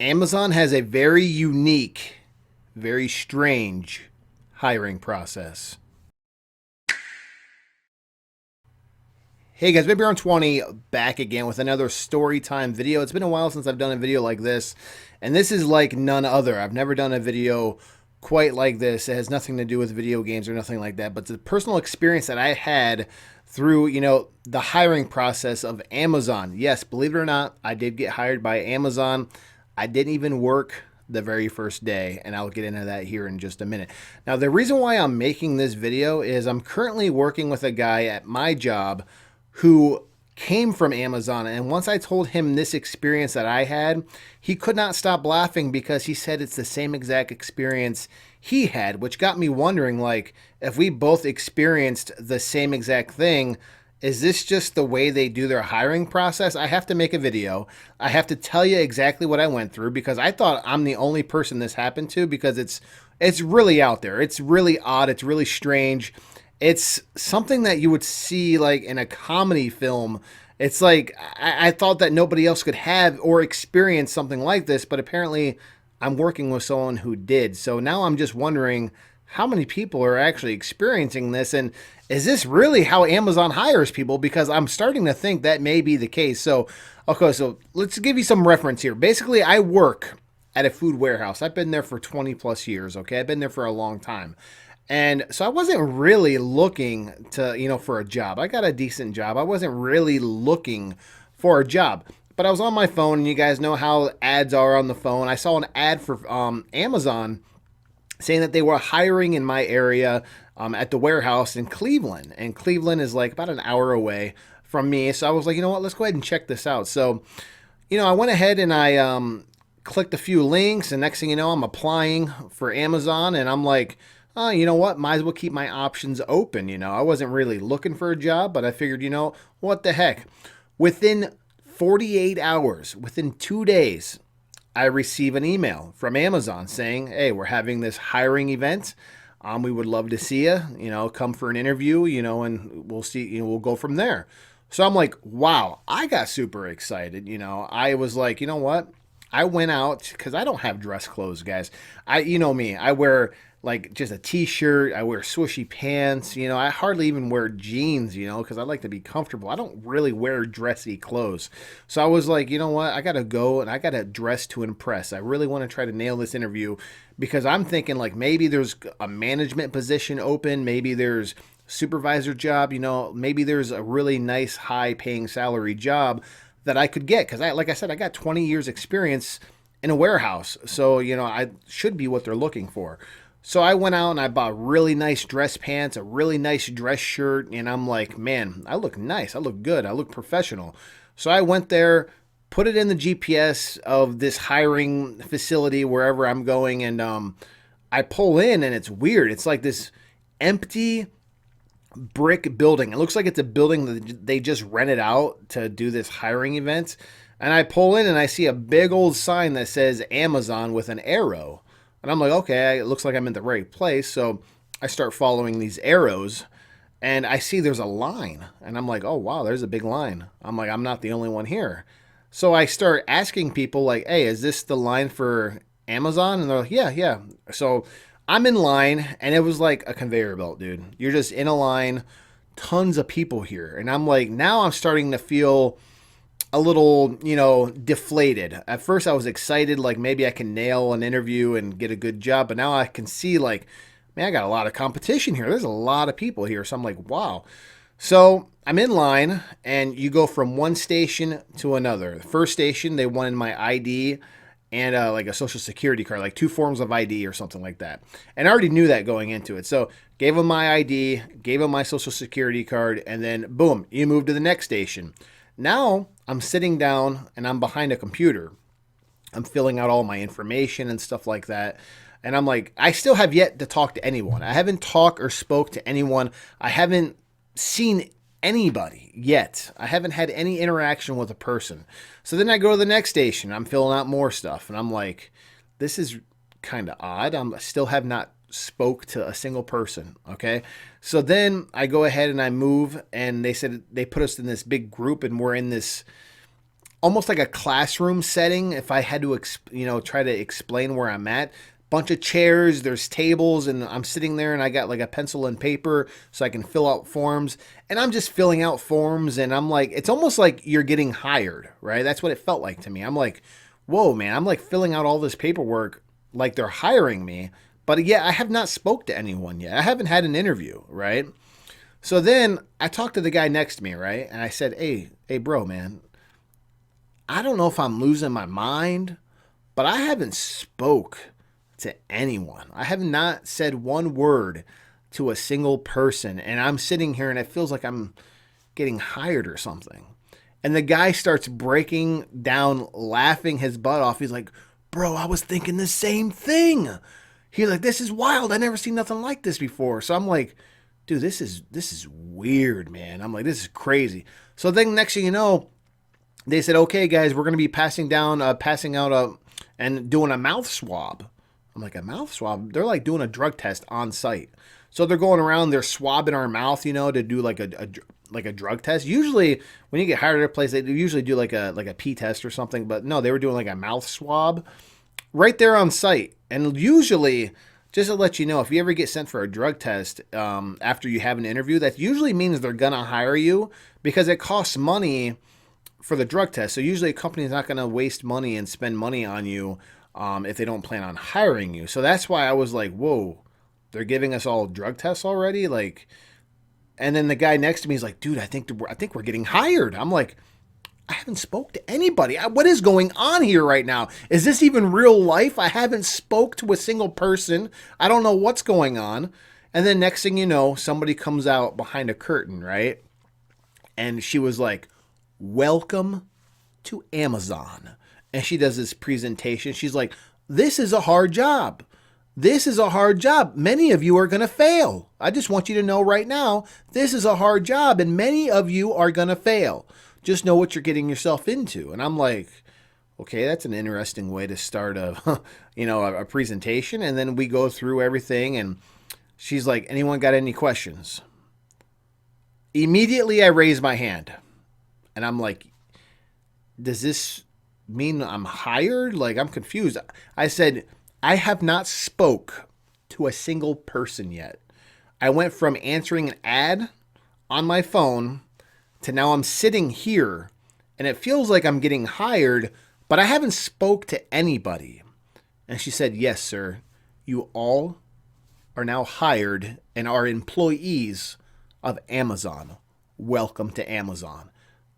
Amazon has a very unique, very strange hiring process. Hey guys, Baby Around 20 back again with another story time video. It's been a while since I've done a video like this, and this is like none other. I've never done a video quite like this. It has nothing to do with video games or nothing like that, but the personal experience that I had through, the hiring process of Amazon. Yes, believe it or not, I did get hired by Amazon. I didn't even work the very first day, and I'll get into that here in just a minute. Now, the reason why I'm making this video is I'm currently working with a guy at my job who came from Amazon. And once I told him this experience that I had, he could not stop laughing because he said it's the same exact experience he had, which got me wondering, like, if we both experienced the same exact thing, is this just the way they do their hiring process? I have to make a video. I have to tell you exactly what I went through because I thought I'm the only person this happened to because it's really out there. It's really odd. It's really strange. It's something that you would see like in a comedy film. It's like I thought that nobody else could have or experience something like this, but apparently I'm working with someone who did. So now I'm just wondering how many people are actually experiencing this, and is this really how Amazon hires people? Because I'm starting to think that may be the case. So, okay, so let's give you some reference here. Basically, I work at a food warehouse. I've been there for 20 plus years, okay? I've been there for a long time. And so I wasn't really looking to, for a job. I got a decent job. I wasn't really looking for a job. But I was on my phone, and you guys know how ads are on the phone. I saw an ad for Amazon saying that they were hiring in my area at the warehouse in Cleveland. And Cleveland is like about an hour away from me. So I was like, you know what, let's go ahead and check this out. So, I went ahead and I clicked a few links. And next thing you know, I'm applying for Amazon. And I'm like, oh, you know what? Might as well keep my options open. I wasn't really looking for a job, but I figured, what the heck? Within 48 hours, within 2 days, I receive an email from Amazon saying, hey, we're having this hiring event. We would love to see you, come for an interview, and we'll see, we'll go from there. So I'm like, wow, I got super excited. I was like, you know what? I went out because I don't have dress clothes, guys. You know me, I wear like just a t-shirt. I wear swishy pants. I hardly even wear jeans, because I like to be comfortable. I don't really wear dressy clothes. So I was like, you know what? I got to go and I got to dress to impress. I really want to try to nail this interview because I'm thinking like maybe there's a management position open. Maybe there's supervisor job, maybe there's a really nice high paying salary job that I could get. Cause like I said, I got 20 years experience in a warehouse. So, I should be what they're looking for. So I went out and I bought really nice dress pants, a really nice dress shirt, and I'm like, man, I look nice. I look good. I look professional. So I went there, put it in the GPS of this hiring facility wherever I'm going, and I pull in and it's weird. It's like this empty brick building. It looks like it's a building that they just rented out to do this hiring event. And I pull in and I see a big old sign that says Amazon with an arrow. And I'm like, okay, it looks like I'm in the right place. So I start following these arrows and I see there's a line. And I'm like, oh, wow, there's a big line. I'm like, I'm not the only one here. So I start asking people, like, hey, is this the line for Amazon? And they're like, yeah, yeah. So I'm in line and it was like a conveyor belt, dude. You're just in a line, tons of people here. And I'm like, now I'm starting to feel a little, deflated. At first I was excited, like maybe I can nail an interview and get a good job, but now I can see like, man, I got a lot of competition here. There's a lot of people here. So I'm like, wow. So I'm in line and you go from one station to another. The first station, they wanted my ID and like a social security card, like two forms of ID or something like that. And I already knew that going into it. So gave them my ID, gave them my social security card, and then boom, you move to the next station. Now I'm sitting down and I'm behind a computer. I'm filling out all my information and stuff like that. And I'm like, I still have yet to talk to anyone. I haven't talked or spoke to anyone. I haven't seen anybody yet. I haven't had any interaction with a person. So then I go to the next station. I'm filling out more stuff. And I'm like, this is kind of odd. I still have not spoke to a single person. Okay. So then I go ahead and I move, and they said they put us in this big group and we're in this almost like a classroom setting. If I had to, try to explain where I'm at, bunch of chairs, there's tables, and I'm sitting there, and I got like a pencil and paper so I can fill out forms. And I'm just filling out forms, and I'm like, it's almost like you're getting hired, right? That's what it felt like to me. I'm like, whoa, man, I'm like filling out all this paperwork like they're hiring me. But yeah, I have not spoke to anyone yet. I haven't had an interview, right? So then I talked to the guy next to me, right? And I said, hey, bro, man, I don't know if I'm losing my mind, but I haven't spoke to anyone. I have not said one word to a single person. And I'm sitting here and it feels like I'm getting hired or something. And the guy starts breaking down, laughing his butt off. He's like, bro, I was thinking the same thing. He's like, this is wild. I never seen nothing like this before. So I'm like, dude, this is weird, man. I'm like, this is crazy. So then next thing you know, they said, okay, guys, we're going to be passing out and doing a mouth swab. I'm like, a mouth swab? They're like doing a drug test on site. So they're going around, they're swabbing our mouth, to do like a drug test. Usually when you get hired at a place, they usually do like a pee test or something. But no, they were doing like a mouth swab right there on site. And usually, just to let you know, if you ever get sent for a drug test after you have an interview, that usually means they're going to hire you because it costs money for the drug test. So usually a company is not going to waste money and spend money on you if they don't plan on hiring you. So that's why I was like, whoa, they're giving us all drug tests already? Like, and then the guy next to me is like, dude, I think we're getting hired. I'm like, I haven't spoke to anybody. What is going on here right now? Is this even real life? I haven't spoke to a single person. I don't know what's going on. And then next thing you know, somebody comes out behind a curtain, right? And she was like, welcome to Amazon. And she does this presentation. She's like, this is a hard job. This is a hard job. Many of you are going to fail. I just want you to know right now, this is a hard job and many of you are going to fail. Just know what you're getting yourself into. And I'm like, okay, that's an interesting way to start a presentation. And then we go through everything and she's like, anyone got any questions? Immediately I raise my hand and I'm like, does this mean I'm hired? Like, I'm confused. I said, I have not spoke to a single person yet. I went from answering an ad on my phone to now I'm sitting here and it feels like I'm getting hired, but I haven't spoke to anybody. And she said, yes, sir, you all are now hired and are employees of Amazon. Welcome to Amazon.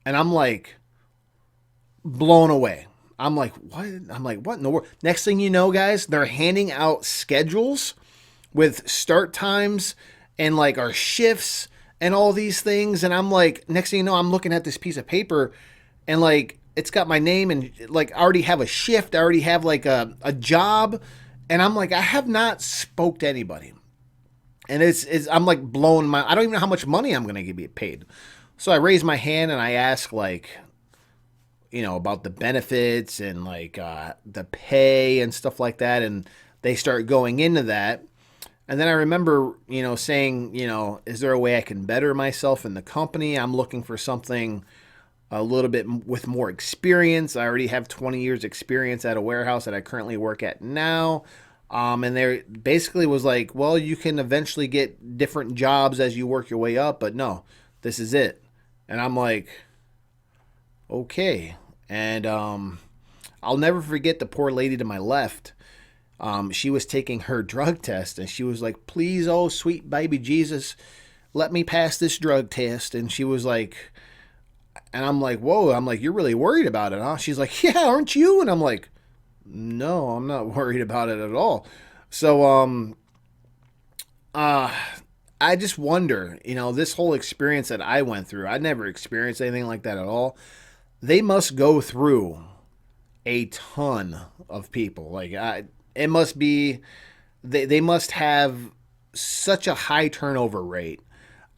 And I'm like blown away. I'm like, what? I'm like, what in the world? Next thing you know, guys, they're handing out schedules with start times and like our shifts and all these things. And I'm like, next thing you know, I'm looking at this piece of paper and like, it's got my name and like, I already have a shift. I already have like a job. And I'm like, I have not spoke to anybody. And I'm like blowing I don't even know how much money I'm going to get paid. So I raise my hand and I ask like, about the benefits and like the pay and stuff like that. And they start going into that. And then I remember, saying, is there a way I can better myself in the company? I'm looking for something a little bit with more experience. I already have 20 years experience at a warehouse that I currently work at now. And there basically was like, well, you can eventually get different jobs as you work your way up, but no, this is it. And I'm like, okay. And I'll never forget the poor lady to my left. She was taking her drug test and she was like, please, oh, sweet baby Jesus, let me pass this drug test. And she was like, and I'm like, whoa, I'm like, you're really worried about it, huh? She's like, yeah, aren't you? And I'm like, no, I'm not worried about it at all. So, I just wonder, this whole experience that I went through, I never experienced anything like that at all. They must go through a ton of people. Like, it must be, they must have such a high turnover rate.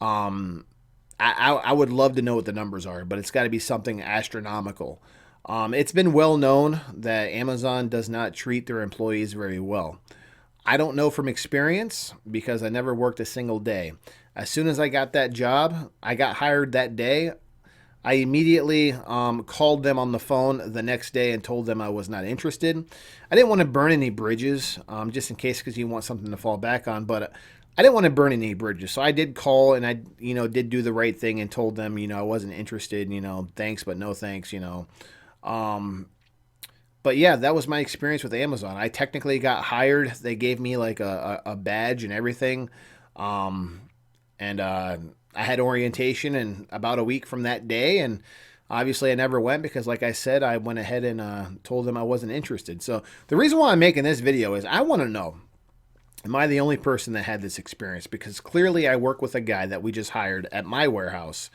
I would love to know what the numbers are, but it's got to be something astronomical. It's been well known that Amazon does not treat their employees very well. I don't know from experience because I never worked a single day. As soon as I got that job, I got hired that day. I immediately called them on the phone the next day and told them I was not interested. I didn't want to burn any bridges, just in case, because you want something to fall back on. But I didn't want to burn any bridges, so I did call and I, did do the right thing and told them, I wasn't interested. Thanks, but no thanks. Um, but yeah, that was my experience with Amazon. I technically got hired. They gave me like a badge and everything. Um, and I had orientation in about a week from that day. And obviously, I never went because, like I said, I went ahead and told them I wasn't interested. So the reason why I'm making this video is I want to know, am I the only person that had this experience? Because clearly I work with a guy that we just hired at my warehouse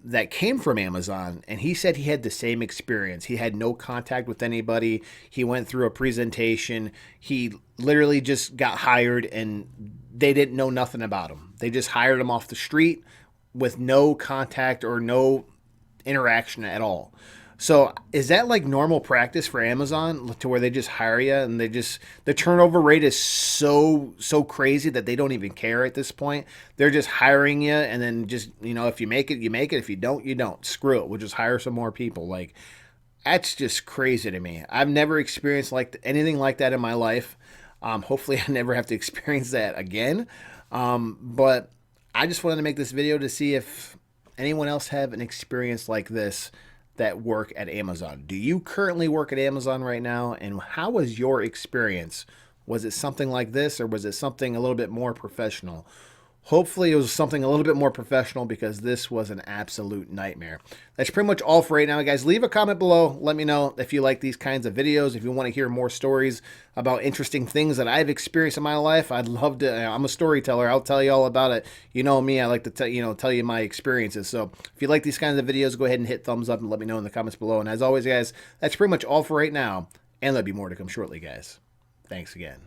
that came from Amazon, and he said he had the same experience. He had no contact with anybody. He went through a presentation. He literally just got hired, and they didn't know nothing about him. They just hired him off the street with no contact or no interaction at all. So is that like normal practice for Amazon, to where they just hire you and the turnover rate is so crazy that they don't even care at this point? They're just hiring you, and then just, if you make it, you make it. If you don't, you don't. Screw it. We'll just hire some more people. Like, that's just crazy to me. I've never experienced like anything like that in my life. Hopefully I never have to experience that again. But I just wanted to make this video to see if anyone else have an experience like this that work at Amazon. Do you currently work at Amazon right now? And how was your experience? Was it something like this, or was it something a little bit more professional? Hopefully it was something a little bit more professional, because this was an absolute nightmare. That's pretty much all for right now, guys. Leave a comment below. Let me know if you like these kinds of videos. If you want to hear more stories about interesting things that I've experienced in my life, I'd love to. I'm a storyteller. I'll tell you all about it. You know me. I like to tell you my experiences. So if you like these kinds of videos, go ahead and hit thumbs up and let me know in the comments below. And as always, guys, that's pretty much all for right now. And there'll be more to come shortly, guys. Thanks again.